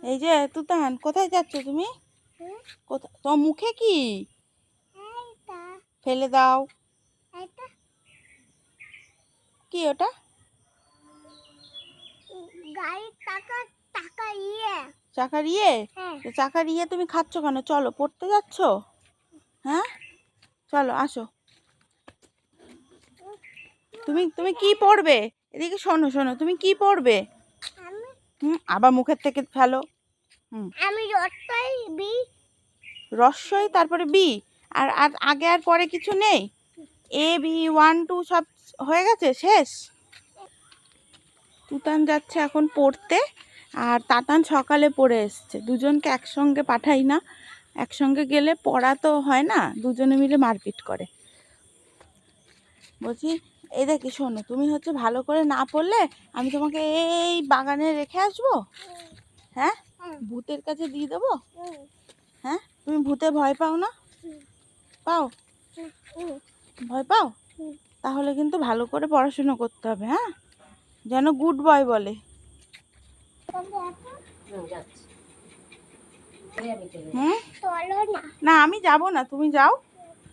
এই যে তুতান, কোথায় যাচ্ছ তুমি? কোথায়? তোমার মুখে কি? ফেলে দাও। কি ওটা? চাকার ইয়ে? চাকার ইয়ে তুমি খাচ্ছ কেন? চলো, পড়তে যাচ্ছ? হ্যাঁ, চলো আসো। তুমি তুমি কি পড়বে? এদিকে শোনো শোনো, তুমি কি পড়বে? আবার মুখের থেকে ফেলো। আমি রস্বই তারপরে বি, আর আর আগে আর পরে কিছু নেই? এ বি 1 2 সব হয়ে গেছে, শেষ? তুতান যাচ্ছে এখন পড়তে, আর তাতান সকালে পড়ে এসছে। দুজনকে একসঙ্গে পাঠাই না, একসঙ্গে গেলে পড়া তো হয় না, দুজনে মিলে মারপিট করে। বলছি, এই দেখি শোনো, তুমি হচ্ছে ভালো করে না পড়লে আমি তোমাকে এই বাগানে রেখে আসবো। হ্যাঁ, ভূতের কাছে দিয়ে দেবো। হ্যাঁ, তুমি ভূতে ভয় পাও না? পাও? ভয় পাও? তাহলে কিন্তু ভালো করে পড়াশুনো করতে হবে, হ্যাঁ, যেন গুড বয় বলে। হুম, না আমি যাব না, তুমি যাও।